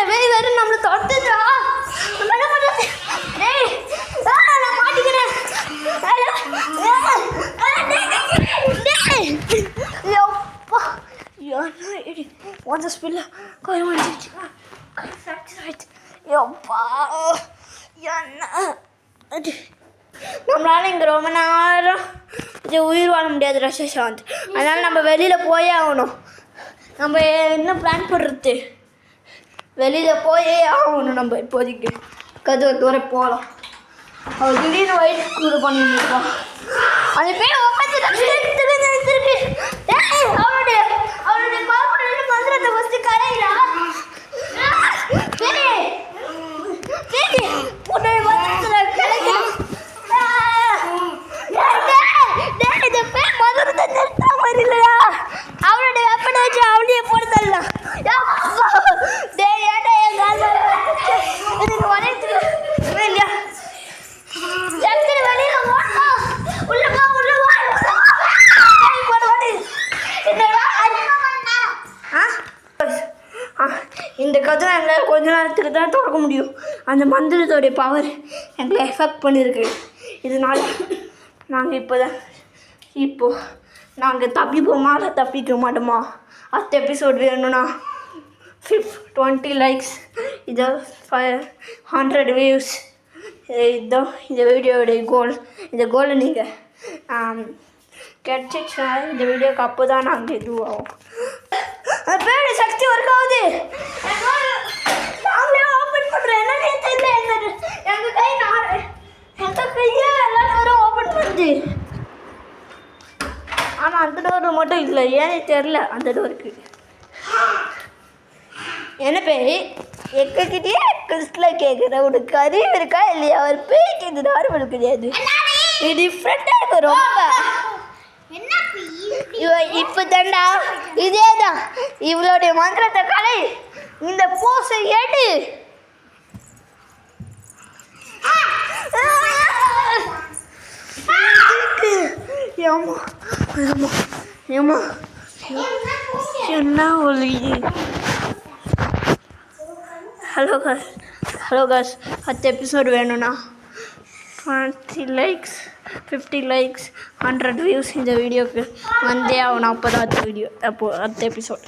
பேய் வேறு நம்மளை தொட்டுதா. என்ன பண்ணுறது? டேய் நான் மாட்டிக்கிறேன். எப்பா ஒன் ஸ்பில்ல கை வந்துச்சு, கை ஃப்ராக்சர் ஆயிடுச்சு. எப்பா என்ன அது நம்மளால இங்கே ரொம்ப நேரம் உயிர் வாழ முடியாது ரஷாந்த். அதனால் நம்ம வெளியில் போயே ஆகணும். நம்ம என்ன பிளான் பண்ணுறது? வெளியில் போயே ஆகணும். நம்ம இப்போதைக்கு கதவை தூர போகலாம். அவள் திடீர்னு வயிறு கூடு பண்ணிருப்பான். அந்த பேர் திருப்பி அவளுடைய கால்பட மந்திரத்தை ஃபஸ்ட்டு கரையிலா உன்னுடைய மந்திரத்தில் கிடைக்கும். இந்த பேர் மந்திரத்தை நிறுத்தாம இல்லையா? அவளுடைய வெப்பனை வச்சு அவளையே போடுதல்லாம். ஏன்டா என் கால் இதுக்கு வளையத்துக்கு இல்லையா? இந்த கதவை எங்களால் கொஞ்ச நேரத்துக்கு தான் திறக்க முடியும். அந்த மந்திரத்தோடைய பவர் எங்களை எஃபெக்ட் பண்ணியிருக்கு. இதனால் நாங்கள் இப்போது நாங்கள் தப்பிப்போமா இல்லை தப்பிக்க மாட்டோமா? அடுத்த எபிசோட் வேணும்னா 20 லைக்ஸ், இதை 100 வியூஸ், இதுதான் இந்த வீடியோடைய கோல். இந்த கோலை நீங்கள் கிடச்சிச்சுன்னா இந்த வீடியோக்கு அப்போ தான் நாங்கள் இதுவாகும். அந்த பேருடைய சக்தி ஒர்க் ஆகுது. நாங்களே ஓப்பன் பண்ணுறோம். என்னன்னே தெரியல. எங்கள் கையை எல்லா டோரும் ஓப்பன் பண்ணுது. ஆனால் அந்த டோரு மட்டும் இல்லை. ஏன்னே தெரில அந்த டோருக்கு. என்ன பேர் எங்ககிட்டயே கிறிஸ்டில் கேட்குற உனக்கு அறிவு இருக்கா இல்லையா? அவர் பேய்க்கு இந்த நார்மல் கிடையாது. இது டிஃப்ரெண்ட்டாக இருக்கும் ரொம்ப. இப்போ தாண்டா இதே தான் இவளுடைய மந்திரத்தை கலை. இந்த போஸை எடு. என்ன ஒளி. ஹலோ காஸ் அடுத்த எபிசோடு வேணும்னா 20 லைக்ஸ், 50 லைக்ஸ், 100 வியூஸ் இந்த வீடியோக்கு வந்தே ஆகணும். அப்போ தான் அடுத்த எபிசோட்.